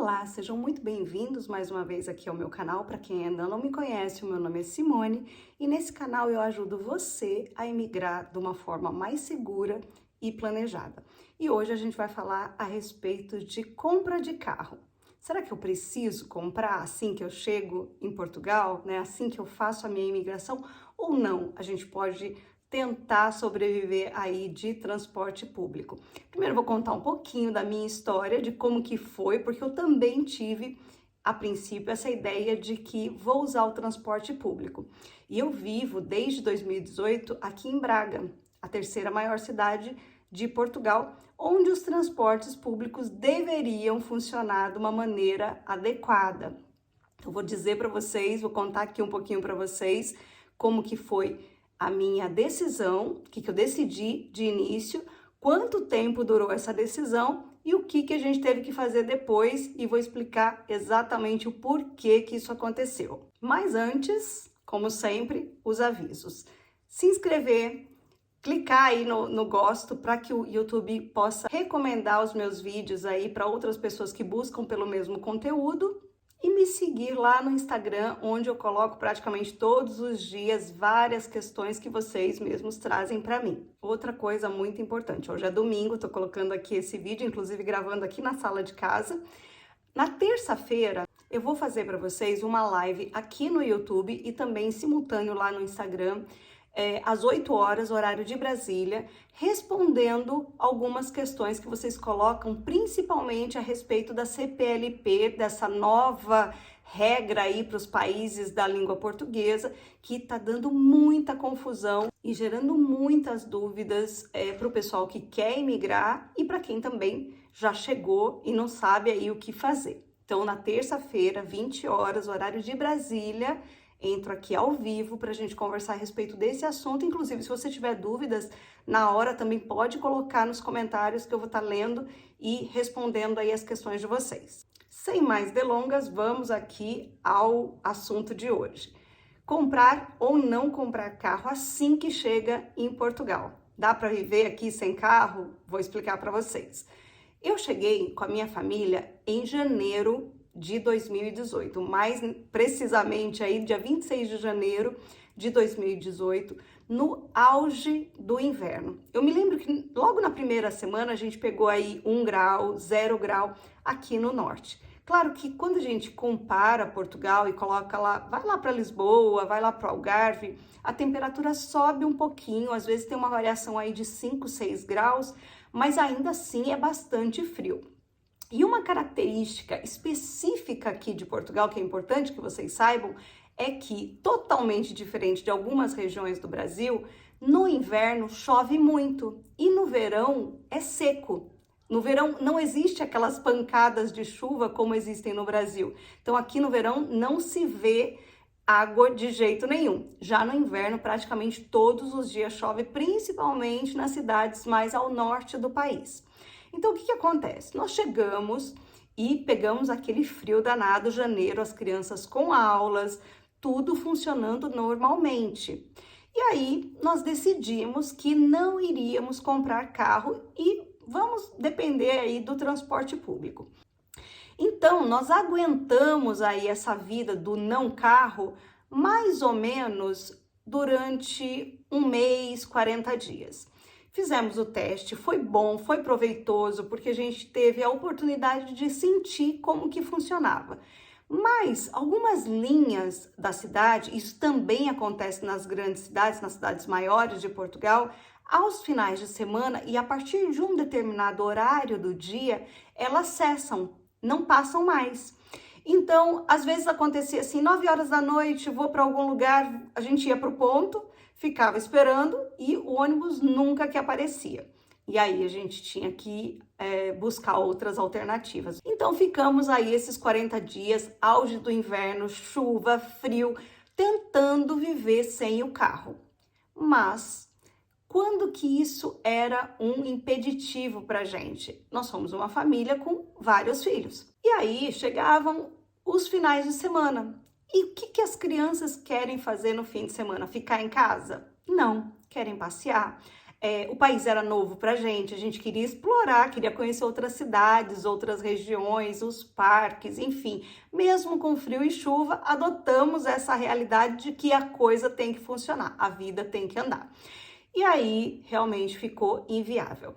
Olá, sejam muito bem-vindos mais uma vez aqui ao meu canal. Para quem ainda não me conhece, o meu nome é Simone e nesse canal eu ajudo você a emigrar de uma forma mais segura e planejada. E hoje a gente vai falar a respeito de compra de carro. Será que eu preciso comprar assim que eu chego em Portugal, né? Assim que eu faço a minha imigração ou não? A gente pode tentar sobreviver aí de transporte público. Primeiro eu vou contar um pouquinho da minha história, de como que foi, porque eu também tive, a princípio, essa ideia de que vou usar o transporte público. E eu vivo desde 2018 aqui em Braga, a terceira maior cidade de Portugal, onde os transportes públicos deveriam funcionar de uma maneira adequada. Eu vou dizer para vocês, vou contar aqui um pouquinho para vocês como que foi a minha decisão, o que eu decidi de início, quanto tempo durou essa decisão e o que a gente teve que fazer depois, e vou explicar exatamente o porquê que isso aconteceu. Mas antes, como sempre, os avisos. Se inscrever, clicar aí no gosto para que o YouTube possa recomendar os meus vídeos aí para outras pessoas que buscam pelo mesmo conteúdo. E me seguir lá no Instagram, onde eu coloco praticamente todos os dias várias questões que vocês mesmos trazem para mim. Outra coisa muito importante, hoje é domingo, tô colocando aqui esse vídeo, inclusive gravando aqui na sala de casa. Na terça-feira, eu vou fazer para vocês uma live aqui no YouTube e também simultâneo lá no Instagram, às 8 horas, horário de Brasília, respondendo algumas questões que vocês colocam, principalmente a respeito da CPLP, dessa nova regra aí para os países da língua portuguesa, que está dando muita confusão e gerando muitas dúvidas para o pessoal que quer imigrar e para quem também já chegou e não sabe aí o que fazer. Então, na terça-feira, 20 horas, horário de Brasília, entro aqui ao vivo para a gente conversar a respeito desse assunto. Inclusive, se você tiver dúvidas, na hora também pode colocar nos comentários que eu vou estar lendo e respondendo aí as questões de vocês. Sem mais delongas, vamos aqui ao assunto de hoje. Comprar ou não comprar carro assim que chega em Portugal. Dá para viver aqui sem carro? Vou explicar para vocês. Eu cheguei com a minha família em janeiro de 2018, mais precisamente aí dia 26 de janeiro de 2018, no auge do inverno. Eu me lembro que logo na primeira semana a gente pegou aí 1 grau, 0 grau aqui no norte. Claro que quando a gente compara Portugal e coloca lá, vai lá para Lisboa, vai lá para o Algarve, a temperatura sobe um pouquinho, às vezes tem uma variação aí de 5, 6 graus, mas ainda assim é bastante frio. E uma característica específica aqui de Portugal, que é importante que vocês saibam, é que, totalmente diferente de algumas regiões do Brasil, no inverno chove muito e no verão é seco. No verão não existe aquelas pancadas de chuva como existem no Brasil. Então aqui no verão não se vê água de jeito nenhum. Já no inverno praticamente todos os dias chove, principalmente nas cidades mais ao norte do país. Então, o que acontece? Nós chegamos e pegamos aquele frio danado, janeiro, as crianças com aulas, tudo funcionando normalmente. E aí, nós decidimos que não iríamos comprar carro e vamos depender aí do transporte público. Então, nós aguentamos aí essa vida do não carro mais ou menos durante 1 mês, 40 dias. Fizemos o teste, foi bom, foi proveitoso, porque a gente teve a oportunidade de sentir como que funcionava. Mas algumas linhas da cidade, isso também acontece nas grandes cidades, nas cidades maiores de Portugal, aos finais de semana e a partir de um determinado horário do dia, elas cessam, não passam mais. Então, às vezes acontecia assim, 9 horas da noite, vou para algum lugar, a gente ia para o ponto, ficava esperando e o ônibus nunca que aparecia. E aí a gente tinha que buscar outras alternativas. Então ficamos aí esses 40 dias, auge do inverno, chuva, frio, tentando viver sem o carro. Mas quando que isso era um impeditivo para a gente? Nós somos uma família com vários filhos. E aí chegavam os finais de semana. E o que as crianças querem fazer no fim de semana? Ficar em casa? Não, querem passear. O país era novo pra gente, a gente queria explorar, queria conhecer outras cidades, outras regiões, os parques, enfim. Mesmo com frio e chuva, adotamos essa realidade de que a coisa tem que funcionar, a vida tem que andar. E aí, realmente ficou inviável.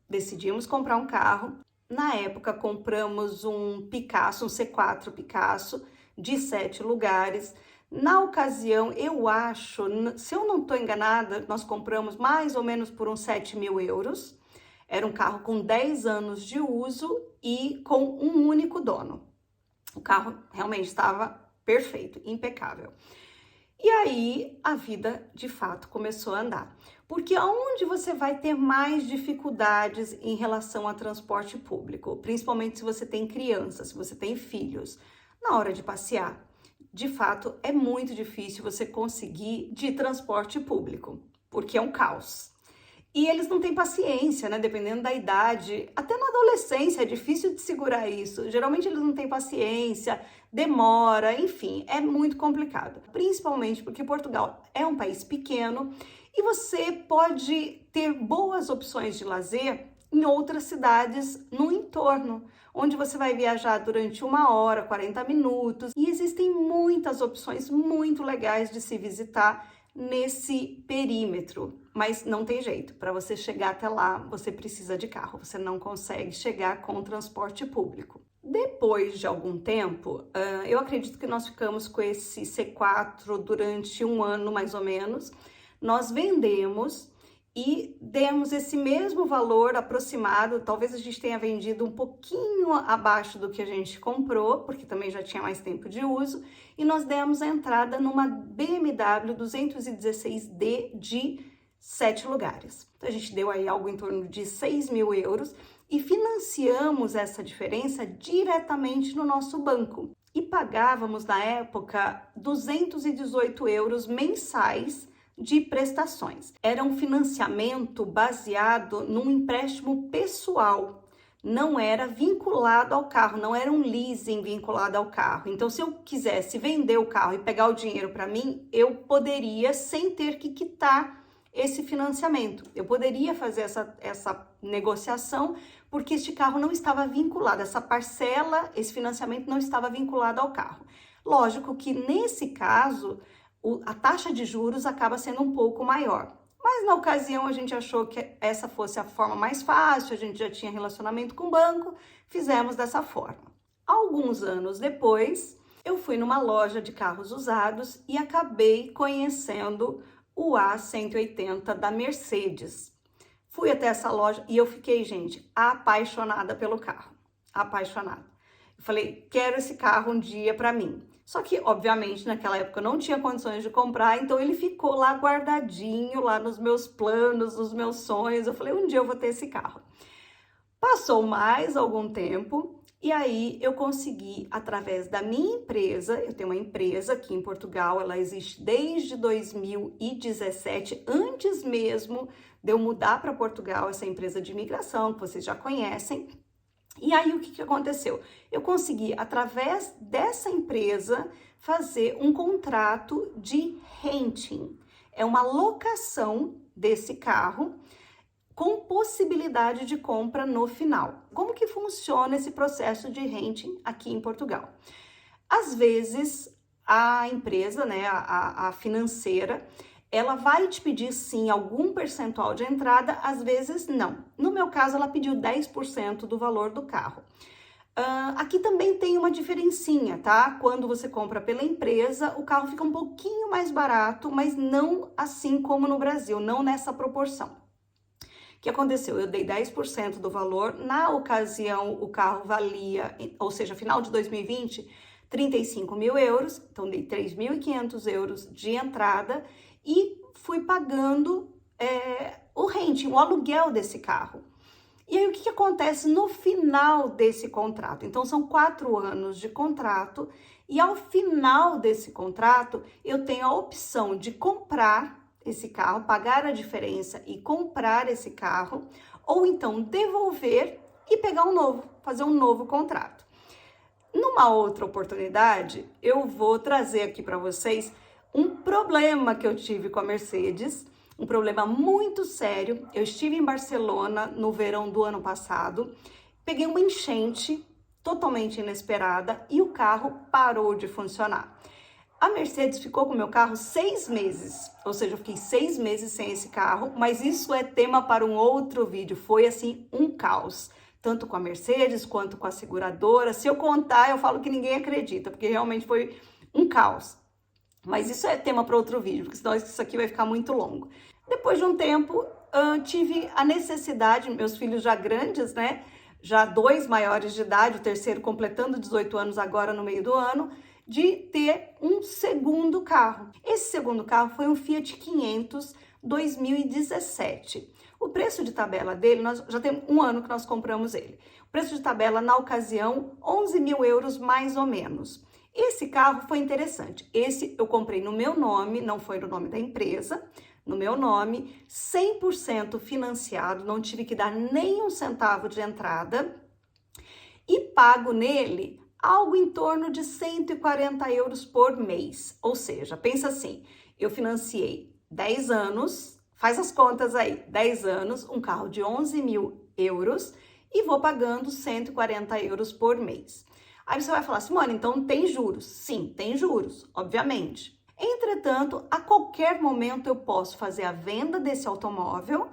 Decidimos comprar um carro. Na época, compramos um Picasso, um C4 Picasso, de 7 lugares. Na ocasião, eu acho, se eu não estou enganada, nós compramos mais ou menos por uns 7.000 euros. Era um carro com 10 anos de uso e com um único dono. O carro realmente estava perfeito, impecável. E aí a vida de fato começou a andar. Porque aonde você vai ter mais dificuldades em relação a transporte público, principalmente se você tem crianças, se você tem filhos, na hora de passear, de fato é muito difícil você conseguir de transporte público, porque é um caos. E eles não têm paciência, né? Dependendo da idade, até na adolescência é difícil de segurar isso. Geralmente eles não têm paciência, demora, enfim, é muito complicado. Principalmente porque Portugal é um país pequeno e você pode ter boas opções de lazer em outras cidades no entorno, onde você vai viajar durante 1 hora, 40 minutos. E existem muitas opções muito legais de se visitar nesse perímetro, mas não tem jeito, para você chegar até lá, você precisa de carro, você não consegue chegar com transporte público. Depois de algum tempo, eu acredito que nós ficamos com esse C4 durante 1 ano, mais ou menos, nós vendemos e demos esse mesmo valor aproximado, talvez a gente tenha vendido um pouquinho abaixo do que a gente comprou, porque também já tinha mais tempo de uso, e nós demos a entrada numa BMW 216D de 7 lugares. Então a gente deu aí algo em torno de 6.000 euros e financiamos essa diferença diretamente no nosso banco. E pagávamos na época 218 euros mensais de prestações. Era um financiamento baseado num empréstimo pessoal, não era vinculado ao carro, não era um leasing vinculado ao carro. Então, se eu quisesse vender o carro e pegar o dinheiro para mim, eu poderia sem ter que quitar esse financiamento. Eu poderia fazer essa negociação porque este carro não estava vinculado, essa parcela, esse financiamento não estava vinculado ao carro. Lógico que nesse caso, a taxa de juros acaba sendo um pouco maior. Mas na ocasião a gente achou que essa fosse a forma mais fácil, a gente já tinha relacionamento com o banco, fizemos dessa forma. Alguns anos depois, eu fui numa loja de carros usados e acabei conhecendo o A180 da Mercedes. Fui até essa loja e eu fiquei, gente, apaixonada pelo carro, apaixonada. Eu falei, quero esse carro um dia para mim. Só que, obviamente, naquela época eu não tinha condições de comprar, então ele ficou lá guardadinho, lá nos meus planos, nos meus sonhos. Eu falei, um dia eu vou ter esse carro. Passou mais algum tempo e aí eu consegui, através da minha empresa, eu tenho uma empresa aqui em Portugal, ela existe desde 2017, antes mesmo de eu mudar para Portugal, essa empresa de imigração, que vocês já conhecem. E aí, o que aconteceu? Eu consegui, através dessa empresa, fazer um contrato de renting. É uma locação desse carro com possibilidade de compra no final. Como que funciona esse processo de renting aqui em Portugal? Às vezes, a empresa, né, a financeira, ela vai te pedir sim algum percentual de entrada, às vezes não. No meu caso, ela pediu 10% do valor do carro. Aqui também tem uma diferencinha, tá? Quando você compra pela empresa, o carro fica um pouquinho mais barato, mas não assim como no Brasil, não nessa proporção. O que aconteceu? Eu dei 10% do valor, na ocasião o carro valia, ou seja, final de 2020, 35.000 euros, então dei 3.500 euros de entrada e fui pagando o renting, o aluguel desse carro. E aí o que acontece no final desse contrato? Então são 4 anos de contrato e ao final desse contrato eu tenho a opção de comprar esse carro, pagar a diferença e comprar esse carro, ou então devolver e pegar um novo, fazer um novo contrato. Numa outra oportunidade, eu vou trazer aqui para vocês um problema que eu tive com a Mercedes, um problema muito sério. Eu estive em Barcelona no verão do ano passado, peguei uma enchente totalmente inesperada e o carro parou de funcionar. A Mercedes ficou com o meu carro 6 meses, ou seja, eu fiquei 6 meses sem esse carro, mas isso é tema para um outro vídeo. Foi assim um caos, tanto com a Mercedes quanto com a seguradora. Se eu contar, eu falo que ninguém acredita, porque realmente foi um caos. Mas isso é tema para outro vídeo, porque senão isso aqui vai ficar muito longo. Depois de um tempo, tive a necessidade, meus filhos já grandes, né? Já 2 maiores de idade, o terceiro completando 18 anos agora no meio do ano, de ter um segundo carro. Esse segundo carro foi um Fiat 500 2017. O preço de tabela dele, nós já tem um ano que nós compramos ele. O preço de tabela na ocasião, 11 mil euros mais ou menos. Esse carro foi interessante. Esse eu comprei no meu nome, não foi no nome da empresa, no meu nome, 100% financiado, não tive que dar nem um centavo de entrada e pago nele algo em torno de 140 euros por mês. Ou seja, pensa assim, eu financiei 10 anos, faz as contas aí, 10 anos, um carro de 11 mil euros e vou pagando 140 euros por mês. Aí você vai falar, Simone, então tem juros? Sim, tem juros, obviamente. Entretanto, a qualquer momento eu posso fazer a venda desse automóvel,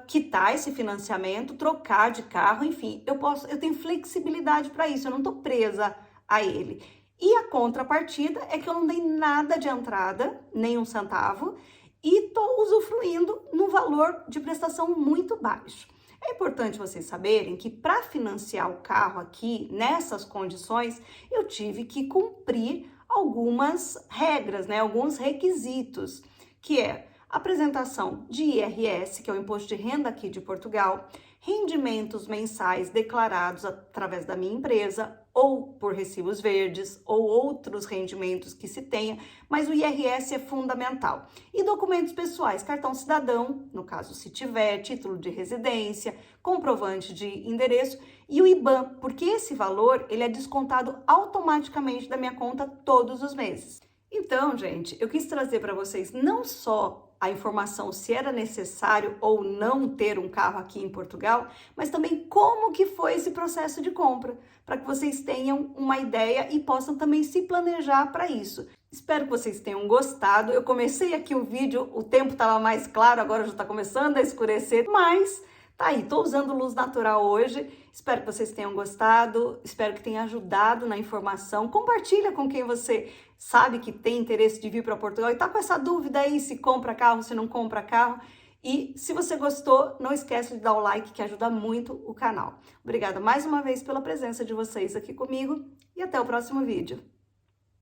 quitar esse financiamento, trocar de carro, enfim, eu tenho flexibilidade para isso, eu não estou presa a ele. E a contrapartida é que eu não dei nada de entrada, nem um centavo, e estou usufruindo num valor de prestação muito baixo. É importante vocês saberem que para financiar o carro aqui, nessas condições, eu tive que cumprir algumas regras, né? Alguns requisitos, que é apresentação de IRS, que é o Imposto de Renda aqui de Portugal, rendimentos mensais declarados através da minha empresa, ou por recibos verdes, ou outros rendimentos que se tenha, mas o IRS é fundamental. E documentos pessoais, cartão cidadão, no caso se tiver, título de residência, comprovante de endereço e o IBAN, porque esse valor ele é descontado automaticamente da minha conta todos os meses. Então, gente, eu quis trazer para vocês não só a informação se era necessário ou não ter um carro aqui em Portugal, mas também como que foi esse processo de compra, para que vocês tenham uma ideia e possam também se planejar para isso. Espero que vocês tenham gostado. Eu comecei aqui o vídeo, o tempo estava mais claro, agora já está começando a escurecer, mas tá aí, tô usando luz natural hoje. Espero que vocês tenham gostado, espero que tenha ajudado na informação. Compartilha com quem você sabe que tem interesse de vir para Portugal e tá com essa dúvida aí se compra carro, se não compra carro. E se você gostou, não esquece de dar o like que ajuda muito o canal. Obrigada mais uma vez pela presença de vocês aqui comigo e até o próximo vídeo.